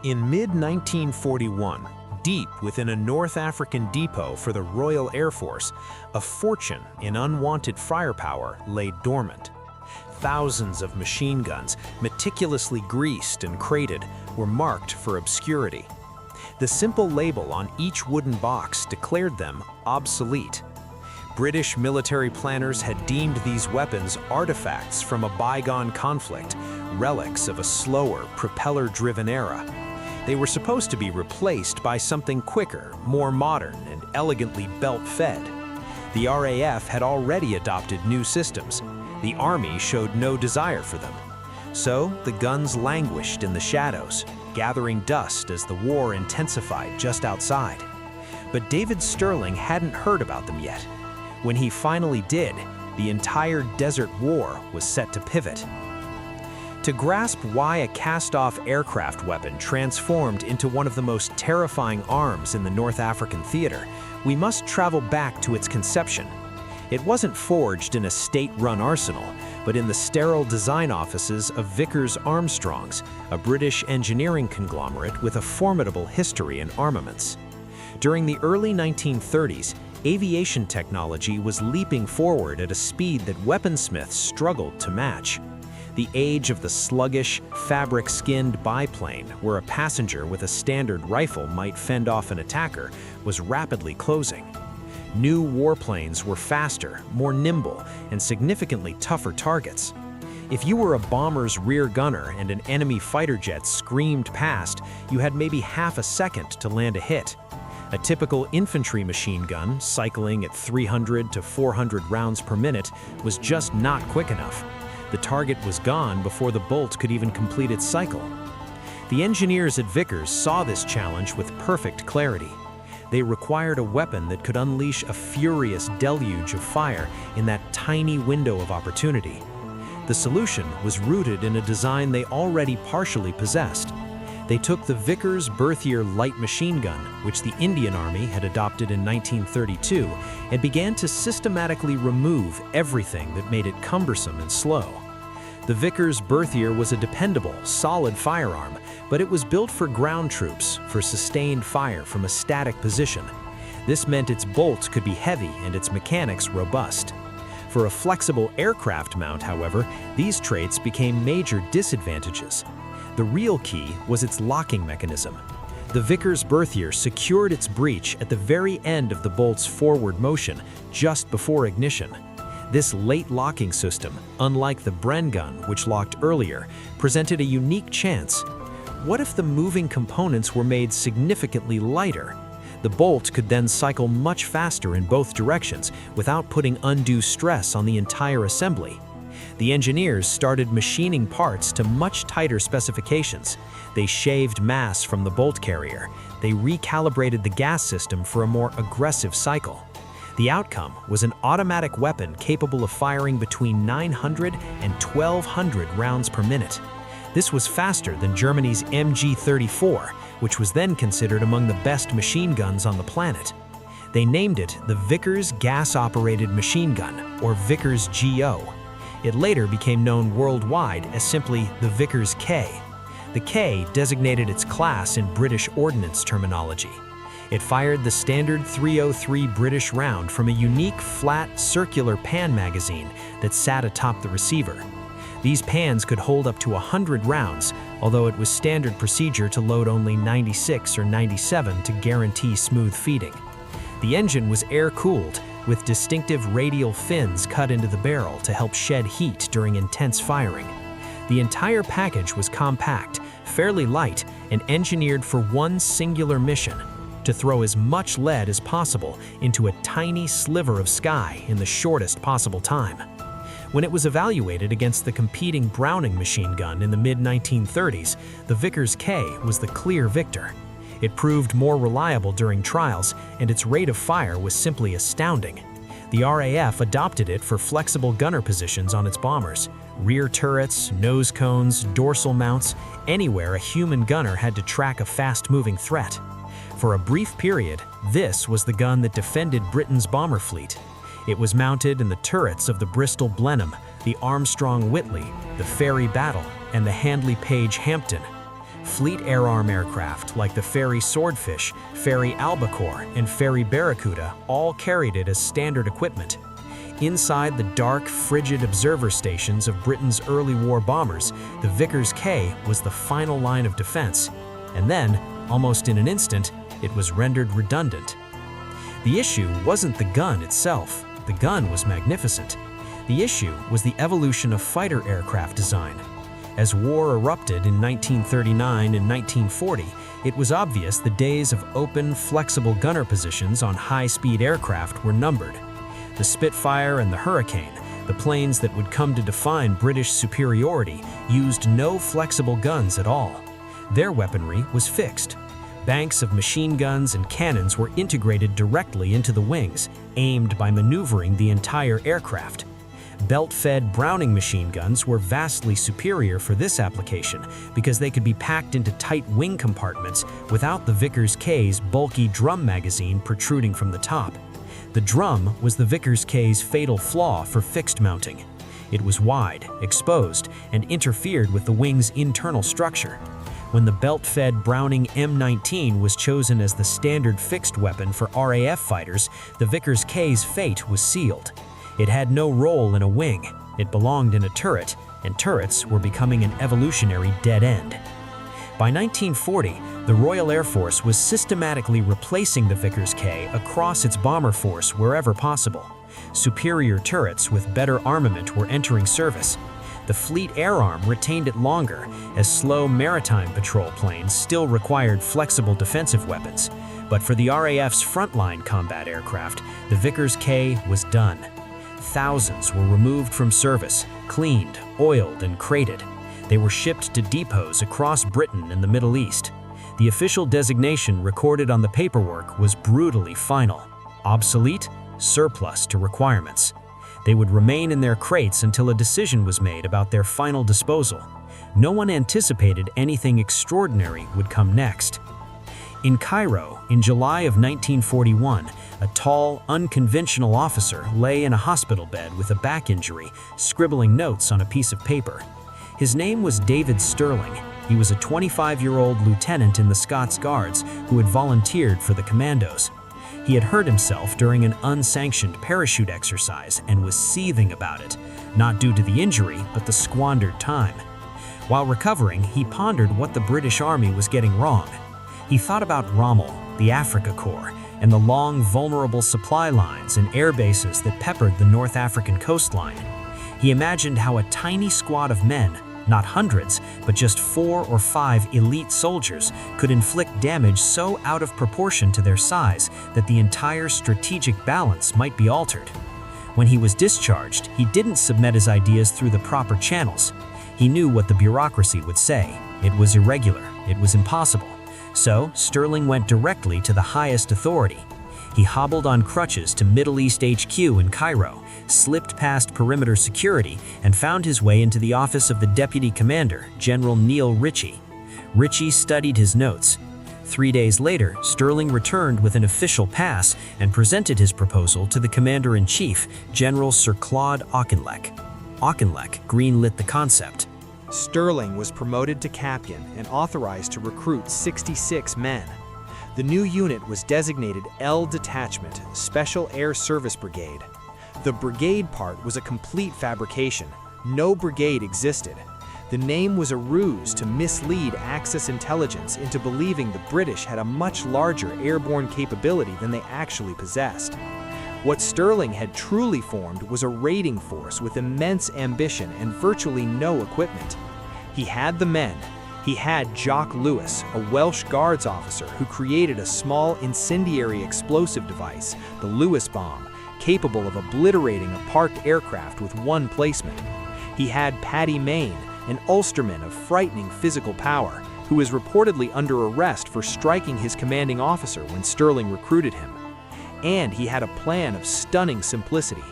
In mid-1941, deep within a North African depot for the Royal Air Force, a fortune in unwanted firepower lay dormant. Thousands of machine guns, meticulously greased and crated, were marked for obscurity. The simple label on each wooden box declared them obsolete. British military planners had deemed these weapons artifacts from a bygone conflict, relics of a slower, propeller-driven era. They were supposed to be replaced by something quicker, more modern, and elegantly belt-fed. The RAF had already adopted new systems. The Army showed no desire for them. So the guns languished in the shadows, gathering dust as the war intensified just outside. But David Stirling hadn't heard about them yet. When he finally did, the entire Desert War was set to pivot. To grasp why a cast-off aircraft weapon transformed into one of the most terrifying arms in the North African theater, we must travel back to its conception. It wasn't forged in a state-run arsenal, but in the sterile design offices of Vickers-Armstrongs, a British engineering conglomerate with a formidable history in armaments. During the early 1930s, aviation technology was leaping forward at a speed that weaponsmiths struggled to match. The age of the sluggish, fabric-skinned biplane, where a passenger with a standard rifle might fend off an attacker, was rapidly closing. New warplanes were faster, more nimble, and significantly tougher targets. If you were a bomber's rear gunner and an enemy fighter jet screamed past, you had maybe half a second to land a hit. A typical infantry machine gun, cycling at 300 to 400 rounds per minute, was just not quick enough. The target was gone before the bolt could even complete its cycle. The engineers at Vickers saw this challenge with perfect clarity. They required a weapon that could unleash a furious deluge of fire in that tiny window of opportunity. The solution was rooted in a design they already partially possessed. They took the Vickers Berthier light machine gun, which the Indian Army had adopted in 1932, and began to systematically remove everything that made it cumbersome and slow. The Vickers Berthier was a dependable, solid firearm, but it was built for ground troops, for sustained fire from a static position. This meant its bolts could be heavy and its mechanics robust. For a flexible aircraft mount, however, these traits became major disadvantages. The real key was its locking mechanism. The Vickers Berthier secured its breech at the very end of the bolt's forward motion, just before ignition. This late locking system, unlike the Bren gun, which locked earlier, presented a unique chance. What if the moving components were made significantly lighter? The bolt could then cycle much faster in both directions without putting undue stress on the entire assembly. The engineers started machining parts to much tighter specifications. They shaved mass from the bolt carrier. They recalibrated the gas system for a more aggressive cycle. The outcome was an automatic weapon capable of firing between 900 and 1,200 rounds per minute. This was faster than Germany's MG-34, which was then considered among the best machine guns on the planet. They named it the Vickers Gas Operated Machine Gun, or Vickers GO. It later became known worldwide as simply the Vickers K. The K designated its class in British ordnance terminology. It fired the standard .303 British round from a unique, flat, circular pan magazine that sat atop the receiver. These pans could hold up to 100 rounds, although it was standard procedure to load only 96 or 97 to guarantee smooth feeding. The engine was air-cooled, with distinctive radial fins cut into the barrel to help shed heat during intense firing. The entire package was compact, fairly light, and engineered for one singular mission: to throw as much lead as possible into a tiny sliver of sky in the shortest possible time. When it was evaluated against the competing Browning machine gun in the mid-1930s, the Vickers K was the clear victor. It proved more reliable during trials, and its rate of fire was simply astounding. The RAF adopted it for flexible gunner positions on its bombers: rear turrets, nose cones, dorsal mounts, anywhere a human gunner had to track a fast-moving threat. For a brief period, this was the gun that defended Britain's bomber fleet. It was mounted in the turrets of the Bristol Blenheim, the Armstrong Whitley, the Ferry Battle, and the Handley Page Hampton. Fleet Air Arm aircraft like the Ferry Swordfish, Ferry Albacore, and Ferry Barracuda all carried it as standard equipment. Inside the dark, frigid observer stations of Britain's early war bombers, the Vickers K was the final line of defense. And then, almost in an instant, it was rendered redundant. The issue wasn't the gun itself. The gun was magnificent. The issue was the evolution of fighter aircraft design. As war erupted in 1939 and 1940, it was obvious the days of open, flexible gunner positions on high-speed aircraft were numbered. The Spitfire and the Hurricane, the planes that would come to define British superiority, used no flexible guns at all. Their weaponry was fixed. Banks of machine guns and cannons were integrated directly into the wings, aimed by maneuvering the entire aircraft. Belt-fed Browning machine guns were vastly superior for this application because they could be packed into tight wing compartments without the Vickers K's bulky drum magazine protruding from the top. The drum was the Vickers K's fatal flaw for fixed mounting. It was wide, exposed, and interfered with the wing's internal structure. When the belt-fed Browning M19 was chosen as the standard fixed weapon for RAF fighters, the Vickers K's fate was sealed. It had no role in a wing. It belonged in a turret, and turrets were becoming an evolutionary dead end. By 1940, the Royal Air Force was systematically replacing the Vickers K across its bomber force wherever possible. Superior turrets with better armament were entering service. The Fleet Air Arm retained it longer, as slow maritime patrol planes still required flexible defensive weapons. But for the RAF's frontline combat aircraft, the Vickers K was done. Thousands were removed from service, cleaned, oiled, and crated. They were shipped to depots across Britain and the Middle East. The official designation recorded on the paperwork was brutally final: obsolete, surplus to requirements. They would remain in their crates until a decision was made about their final disposal. No one anticipated anything extraordinary would come next. In Cairo, in July of 1941, a tall, unconventional officer lay in a hospital bed with a back injury, scribbling notes on a piece of paper. His name was David Sterling. He was a 25-year-old lieutenant in the Scots Guards who had volunteered for the commandos. He had hurt himself during an unsanctioned parachute exercise and was seething about it, not due to the injury, but the squandered time. While recovering, he pondered what the British Army was getting wrong. He thought about Rommel, the Africa Corps, and the long, vulnerable supply lines and air bases that peppered the North African coastline. He imagined how a tiny squad of men, not hundreds, but just 4 or 5 elite soldiers, could inflict damage so out of proportion to their size that the entire strategic balance might be altered. When he was discharged, he didn't submit his ideas through the proper channels. He knew what the bureaucracy would say. It was irregular. It was impossible. So, Sterling went directly to the highest authority. He hobbled on crutches to Middle East HQ in Cairo, slipped past perimeter security, and found his way into the office of the Deputy Commander, General Neil Ritchie. Ritchie studied his notes. 3 days later, Sterling returned with an official pass and presented his proposal to the Commander-in-Chief, General Sir Claude Auchinleck. Auchinleck greenlit the concept. Sterling was promoted to captain and authorized to recruit 66 men. The new unit was designated L Detachment, Special Air Service Brigade. The brigade part was a complete fabrication. No brigade existed. The name was a ruse to mislead Axis intelligence into believing the British had a much larger airborne capability than they actually possessed. What Sterling had truly formed was a raiding force with immense ambition and virtually no equipment. He had the men. He had Jock Lewis, a Welsh Guards officer who created a small incendiary explosive device, the Lewis bomb, capable of obliterating a parked aircraft with one placement. He had Paddy Mayne, an Ulsterman of frightening physical power, who was reportedly under arrest for striking his commanding officer when Sterling recruited him. And he had a plan of stunning simplicity: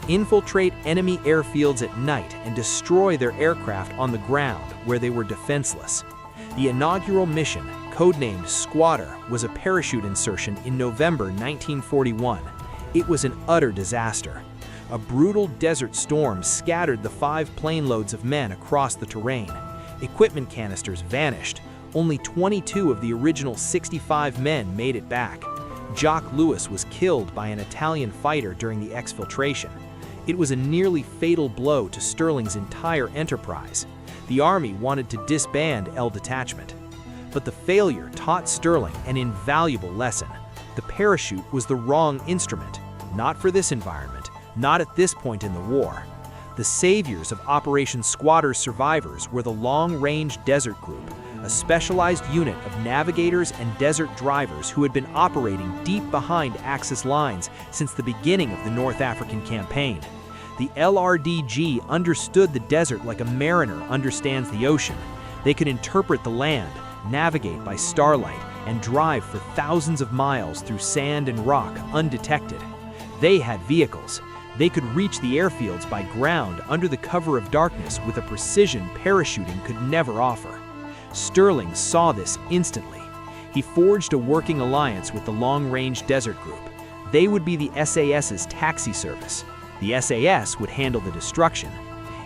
infiltrate enemy airfields at night and destroy their aircraft on the ground where they were defenseless. The inaugural mission, codenamed Squatter, was a parachute insertion in November 1941. It was an utter disaster. A brutal desert storm scattered the 5 plane loads of men across the terrain. Equipment canisters vanished. Only 22 of the original 65 men made it back. Jock Lewis was killed by an Italian fighter during the exfiltration. It was a nearly fatal blow to Stirling's entire enterprise. The Army wanted to disband L Detachment. But the failure taught Stirling an invaluable lesson. The parachute was the wrong instrument. Not for this environment, not at this point in the war. The saviors of Operation Squatter's survivors were the Long-Range Desert Group, a specialized unit of navigators and desert drivers who had been operating deep behind Axis lines since the beginning of the North African campaign. The LRDG understood the desert like a mariner understands the ocean. They could interpret the land, navigate by starlight, and drive for thousands of miles through sand and rock undetected. They had vehicles. They could reach the airfields by ground under the cover of darkness with a precision parachuting could never offer. Stirling saw this instantly. He forged a working alliance with the Long-Range Desert Group. They would be the SAS's taxi service. The SAS would handle the destruction.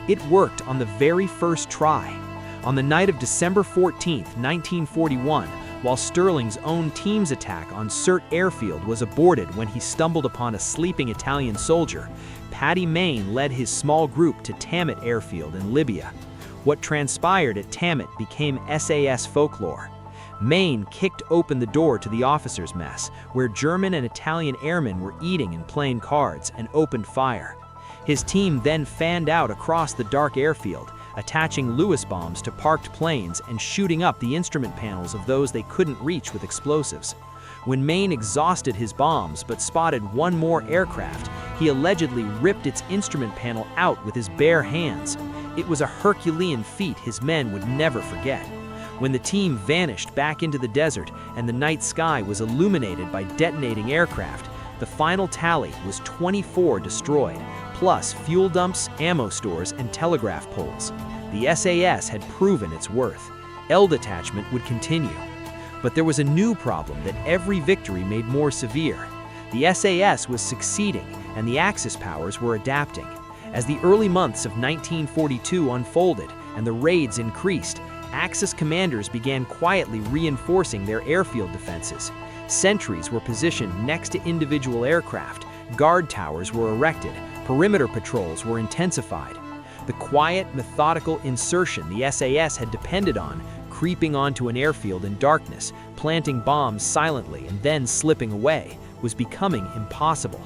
It worked on the very first try. On the night of December 14, 1941, while Stirling's own team's attack on Sirte Airfield was aborted when he stumbled upon a sleeping Italian soldier, Paddy Mayne led his small group to Tamat Airfield in Libya. What transpired at Tamat became SAS folklore. Mayne kicked open the door to the officers' mess, where German and Italian airmen were eating and playing cards, and opened fire. His team then fanned out across the dark airfield, attaching Lewis bombs to parked planes and shooting up the instrument panels of those they couldn't reach with explosives. When Mayne exhausted his bombs but spotted one more aircraft, he allegedly ripped its instrument panel out with his bare hands. It was a Herculean feat his men would never forget. When the team vanished back into the desert and the night sky was illuminated by detonating aircraft, the final tally was 24 destroyed, plus fuel dumps, ammo stores, and telegraph poles. The SAS had proven its worth. L Detachment would continue. But there was a new problem that every victory made more severe. The SAS was succeeding, and the Axis powers were adapting. As the early months of 1942 unfolded and the raids increased, Axis commanders began quietly reinforcing their airfield defenses. Sentries were positioned next to individual aircraft, guard towers were erected, perimeter patrols were intensified. The quiet, methodical insertion the SAS had depended on, creeping onto an airfield in darkness, planting bombs silently and then slipping away, was becoming impossible.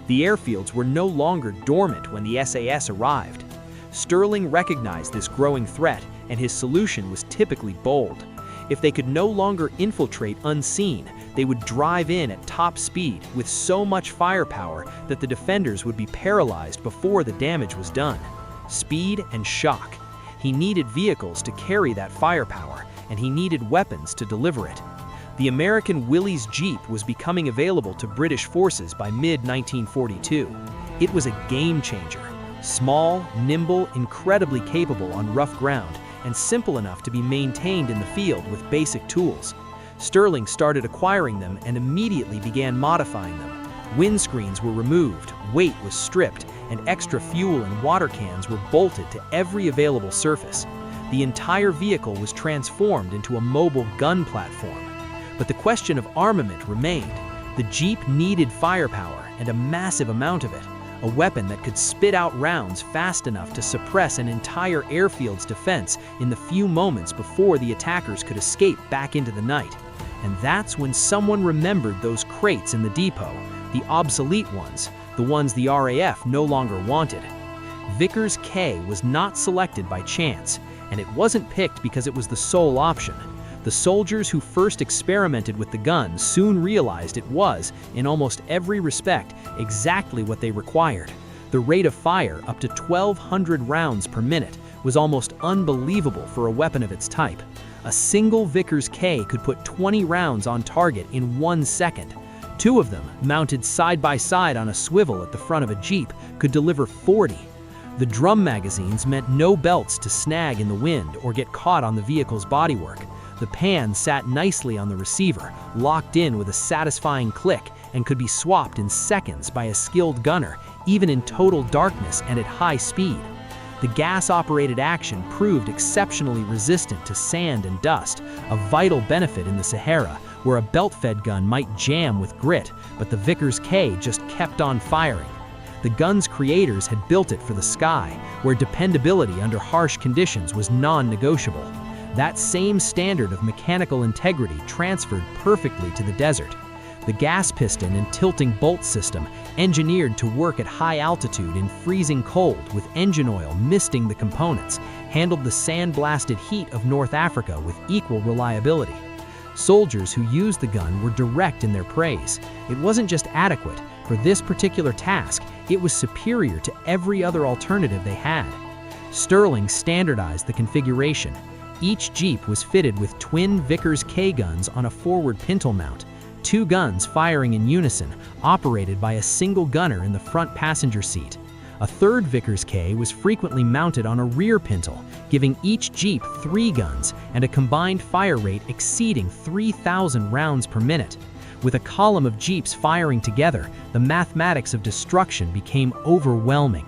The airfields were no longer dormant when the SAS arrived. Stirling recognized this growing threat, and his solution was typically bold. If they could no longer infiltrate unseen, they would drive in at top speed with so much firepower that the defenders would be paralyzed before the damage was done. Speed and shock. He needed vehicles to carry that firepower, and he needed weapons to deliver it. The American Willys Jeep was becoming available to British forces by mid-1942. It was a game changer. Small, nimble, incredibly capable on rough ground, and simple enough to be maintained in the field with basic tools. Stirling started acquiring them and immediately began modifying them. Windscreens were removed, weight was stripped, and extra fuel and water cans were bolted to every available surface. The entire vehicle was transformed into a mobile gun platform. But the question of armament remained. The Jeep needed firepower, and a massive amount of it. A weapon that could spit out rounds fast enough to suppress an entire airfield's defense in the few moments before the attackers could escape back into the night. And that's when someone remembered those crates in the depot, the obsolete ones, the ones the RAF no longer wanted. Vickers K was not selected by chance, and it wasn't picked because it was the sole option. The soldiers who first experimented with the gun soon realized it was, in almost every respect, exactly what they required. The rate of fire, up to 1,200 rounds per minute, was almost unbelievable for a weapon of its type. A single Vickers K could put 20 rounds on target in 1 second. Two of them, mounted side by side on a swivel at the front of a Jeep, could deliver 40. The drum magazines meant no belts to snag in the wind or get caught on the vehicle's bodywork. The pan sat nicely on the receiver, locked in with a satisfying click, and could be swapped in seconds by a skilled gunner, even in total darkness and at high speed. The gas-operated action proved exceptionally resistant to sand and dust, a vital benefit in the Sahara, where a belt-fed gun might jam with grit, but the Vickers K just kept on firing. The gun's creators had built it for the sky, where dependability under harsh conditions was non-negotiable. That same standard of mechanical integrity transferred perfectly to the desert. The gas piston and tilting bolt system, engineered to work at high altitude in freezing cold with engine oil misting the components, handled the sand-blasted heat of North Africa with equal reliability. Soldiers who used the gun were direct in their praise. It wasn't just adequate. For this particular task, it was superior to every other alternative they had. Sterling standardized the configuration. Each Jeep was fitted with twin Vickers K guns on a forward pintle mount, 2 guns firing in unison, operated by a single gunner in the front passenger seat. A third Vickers K was frequently mounted on a rear pintle, giving each Jeep 3 guns and a combined fire rate exceeding 3,000 rounds per minute. With a column of Jeeps firing together, the mathematics of destruction became overwhelming.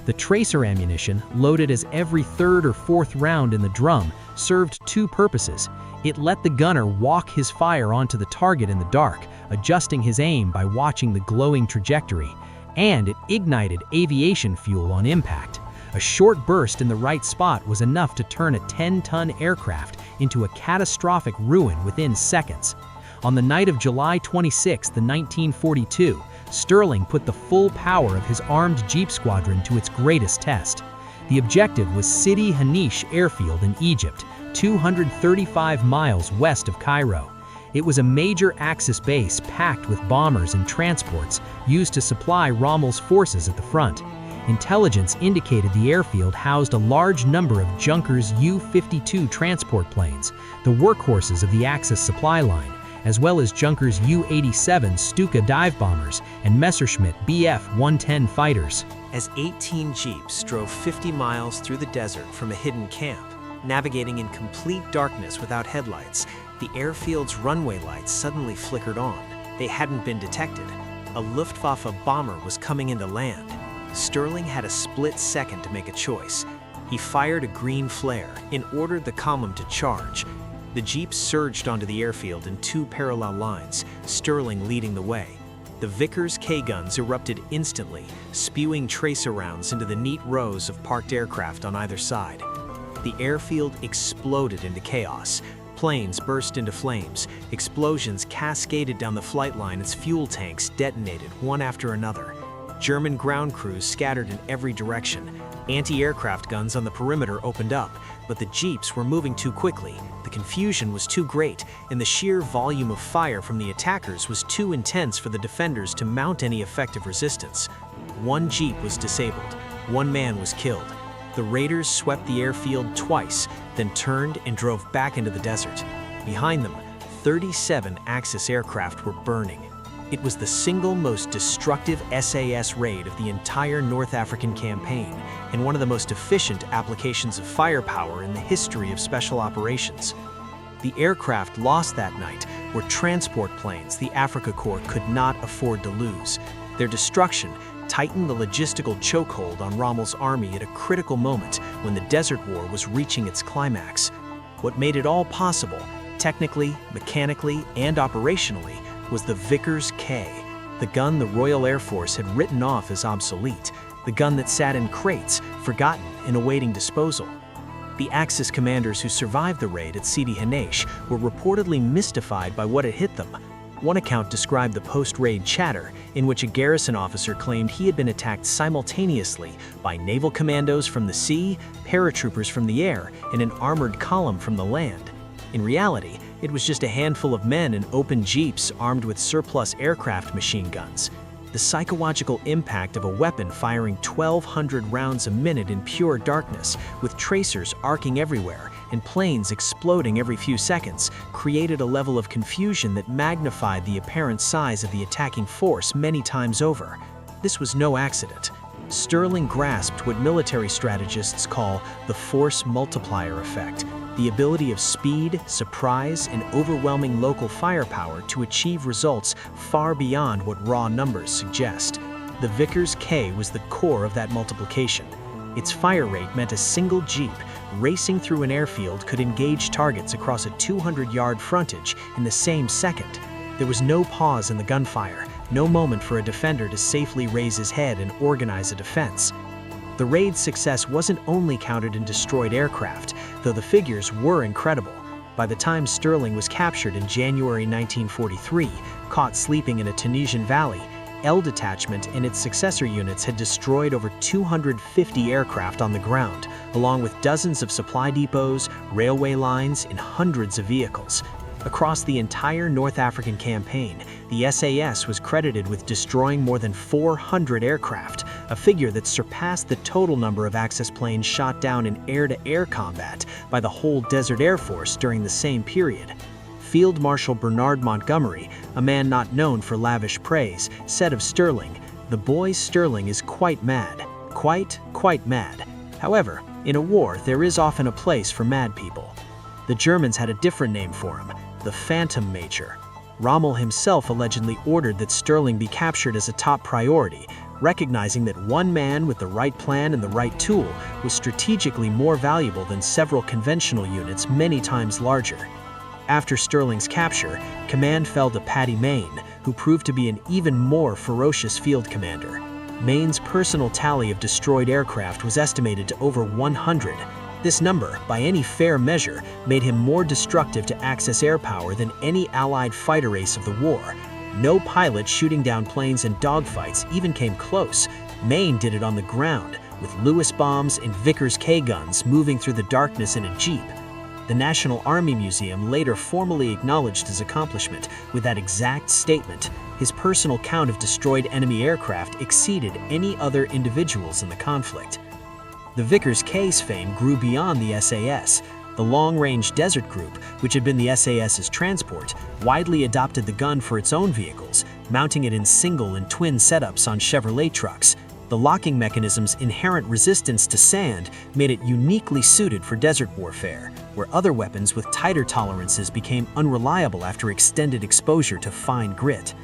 The tracer ammunition, loaded as every 3rd or 4th round in the drum, served 2 purposes. It let the gunner walk his fire onto the target in the dark, adjusting his aim by watching the glowing trajectory, and it ignited aviation fuel on impact. A short burst in the right spot was enough to turn a 10-ton aircraft into a catastrophic ruin within seconds. On the night of July 26, 1942, Sterling put the full power of his armed Jeep squadron to its greatest test. The objective was Sidi Hanish Airfield in Egypt, 235 miles west of Cairo. It was a major Axis base packed with bombers and transports used to supply Rommel's forces at the front. Intelligence indicated the airfield housed a large number of Junkers U-52 transport planes, the workhorses of the Axis supply line, as well as Junkers U-87 Stuka dive bombers and Messerschmitt Bf-110 fighters. As 18 Jeeps drove 50 miles through the desert from a hidden camp, navigating in complete darkness without headlights, the airfield's runway lights suddenly flickered on. They hadn't been detected. A Luftwaffe bomber was coming into land. Sterling had a split second to make a choice. He fired a green flare and ordered the column to charge. The Jeeps surged onto the airfield in 2 parallel lines, Sterling leading the way. The Vickers K guns erupted instantly, spewing tracer rounds into the neat rows of parked aircraft on either side. The airfield exploded into chaos. Planes burst into flames. Explosions cascaded down the flight line as fuel tanks detonated one after another. German ground crews scattered in every direction. Anti-aircraft guns on the perimeter opened up, but the Jeeps were moving too quickly. The confusion was too great, and the sheer volume of fire from the attackers was too intense for the defenders to mount any effective resistance. 1 Jeep was disabled. 1 man was killed. The raiders swept the airfield twice, then turned and drove back into the desert. Behind them, 37 Axis aircraft were burning. It was the single most destructive SAS raid of the entire North African campaign, and one of the most efficient applications of firepower in the history of special operations. The aircraft lost that night were transport planes the Afrika Korps could not afford to lose. Their destruction tightened the logistical chokehold on Rommel's army at a critical moment when the Desert War was reaching its climax. What made it all possible, technically, mechanically, and operationally, was the Vickers K, the gun the Royal Air Force had written off as obsolete, the gun that sat in crates, forgotten and awaiting disposal. The Axis commanders who survived the raid at Sidi Hanish were reportedly mystified by what had hit them. One account described the post-raid chatter, in which a garrison officer claimed he had been attacked simultaneously by naval commandos from the sea, paratroopers from the air, and an armored column from the land. In reality, it was just a handful of men in open jeeps armed with surplus aircraft machine guns. The psychological impact of a weapon firing 1,200 rounds a minute in pure darkness, with tracers arcing everywhere and planes exploding every few seconds, created a level of confusion that magnified the apparent size of the attacking force many times over. This was no accident. Sterling grasped what military strategists call the force multiplier effect, the ability of speed, surprise, and overwhelming local firepower to achieve results far beyond what raw numbers suggest. The Vickers K was the core of that multiplication. Its fire rate meant a single Jeep racing through an airfield could engage targets across a 200-yard frontage in the same second. There was no pause in the gunfire, no moment for a defender to safely raise his head and organize a defense. The raid's success wasn't only counted in destroyed aircraft, though the figures were incredible. By the time Sterling was captured in January 1943, caught sleeping in a Tunisian valley, L Detachment and its successor units had destroyed over 250 aircraft on the ground, along with dozens of supply depots, railway lines, and hundreds of vehicles. Across the entire North African campaign, the SAS was credited with destroying more than 400 aircraft, a figure that surpassed the total number of Axis planes shot down in air-to-air combat by the whole Desert Air Force during the same period. Field Marshal Bernard Montgomery, a man not known for lavish praise, said of Sterling, "The boy Sterling is quite mad. Quite mad." However, in a war, there is often a place for mad people. The Germans had a different name for him, the Phantom Major. Rommel himself allegedly ordered that Sterling be captured as a top priority, recognizing that one man with the right plan and the right tool was strategically more valuable than several conventional units many times larger. After Sterling's capture, command fell to Paddy Mayne, who proved to be an even more ferocious field commander. Mayne's personal tally of destroyed aircraft was estimated to over 100. This number, by any fair measure, made him more destructive to Axis air power than any Allied fighter ace of the war. No pilot shooting down planes in dogfights even came close. Mayne did it on the ground, with Lewis bombs and Vickers K guns moving through the darkness in a Jeep. The National Army Museum later formally acknowledged his accomplishment with that exact statement. His personal count of destroyed enemy aircraft exceeded any other individuals in the conflict. The Vickers K's fame grew beyond the SAS. The Long-Range Desert Group, which had been the SAS's transport, widely adopted the gun for its own vehicles, mounting it in single and twin setups on Chevrolet trucks. The locking mechanism's inherent resistance to sand made it uniquely suited for desert warfare, where other weapons with tighter tolerances became unreliable after extended exposure to fine grit.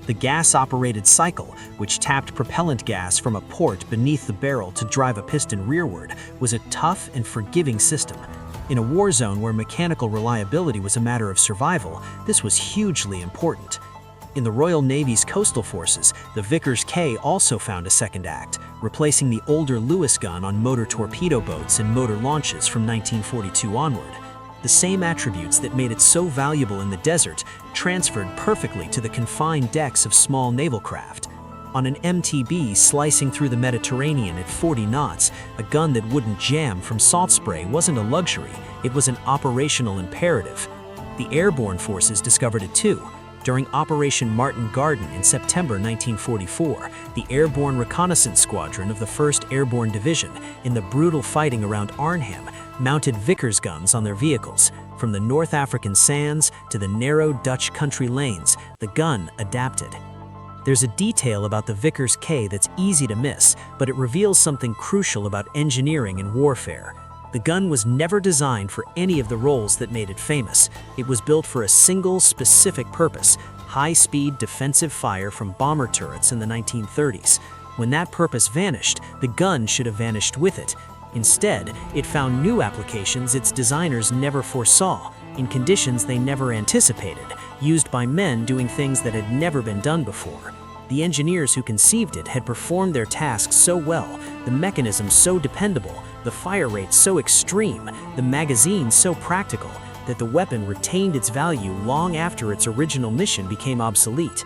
The gas-operated cycle, which tapped propellant gas from a port beneath the barrel to drive a piston rearward, was a tough and forgiving system. In a war zone where mechanical reliability was a matter of survival, this was hugely important. In the Royal Navy's coastal forces, the Vickers K also found a second act, replacing the older Lewis gun on motor torpedo boats and motor launches from 1942 onward. The same attributes that made it so valuable in the desert transferred perfectly to the confined decks of small naval craft. On an MTB slicing through the Mediterranean at 40 knots, a gun that wouldn't jam from salt spray wasn't a luxury, it was an operational imperative. The airborne forces discovered it too. During Operation Martin Garden in September 1944, the Airborne Reconnaissance Squadron of the 1st Airborne Division, in the brutal fighting around Arnhem, mounted Vickers guns on their vehicles. From the North African sands to the narrow Dutch country lanes, the gun adapted. There's a detail about the Vickers K that's easy to miss, but it reveals something crucial about engineering and warfare. The gun was never designed for any of the roles that made it famous. It was built for a single, specific purpose: high-speed defensive fire from bomber turrets in the 1930s. When that purpose vanished, the gun should have vanished with it. Instead, it found new applications its designers never foresaw, in conditions they never anticipated, used by men doing things that had never been done before. The engineers who conceived it had performed their tasks so well, the mechanism so dependable, the fire rate so extreme, the magazine so practical, that the weapon retained its value long after its original mission became obsolete.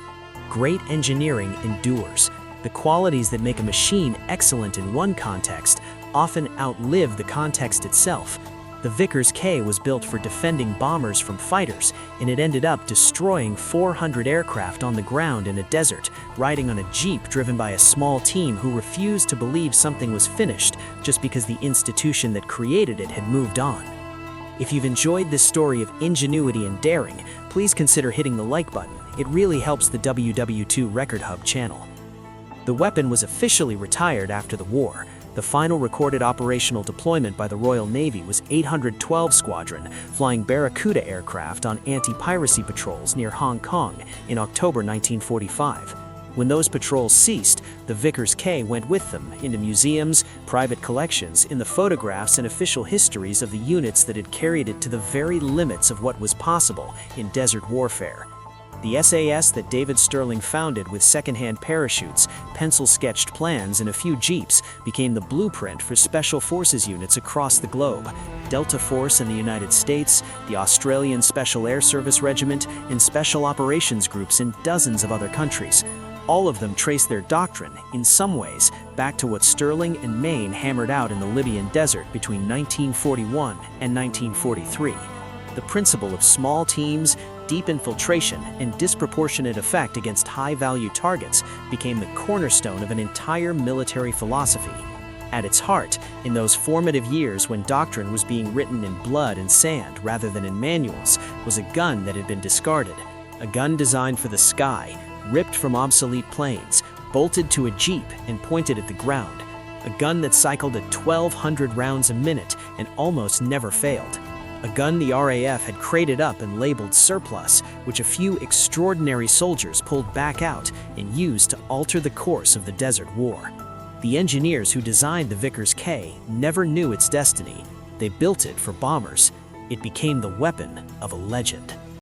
Great engineering endures. The qualities that make a machine excellent in one context often outlive the context itself. The Vickers K was built for defending bombers from fighters, and it ended up destroying 400 aircraft on the ground in a desert, riding on a Jeep driven by a small team who refused to believe something was finished just because the institution that created it had moved on. If you've enjoyed this story of ingenuity and daring, please consider hitting the like button. It really helps the WW2 Record Hub channel. The weapon was officially retired after the war. The final recorded operational deployment by the Royal Navy was 812 Squadron, flying Barracuda aircraft on anti-piracy patrols near Hong Kong in October 1945. When those patrols ceased, the Vickers K went with them into museums, private collections, in the photographs and official histories of the units that had carried it to the very limits of what was possible in desert warfare. The SAS that David Stirling founded with second-hand parachutes, pencil-sketched plans, and a few jeeps became the blueprint for special forces units across the globe. Delta Force in the United States, the Australian Special Air Service Regiment, and special operations groups in dozens of other countries. All of them trace their doctrine, in some ways, back to what Stirling and Mayne hammered out in the Libyan desert between 1941 and 1943. The principle of small teams, deep infiltration, and disproportionate effect against high-value targets became the cornerstone of an entire military philosophy. At its heart, in those formative years when doctrine was being written in blood and sand rather than in manuals, was a gun that had been discarded. A gun designed for the sky, ripped from obsolete planes, bolted to a jeep and pointed at the ground. A gun that cycled at 1,200 rounds a minute and almost never failed. A gun the RAF had crated up and labeled surplus, which a few extraordinary soldiers pulled back out and used to alter the course of the Desert War. The engineers who designed the Vickers K never knew its destiny. They built it for bombers. It became the weapon of a legend.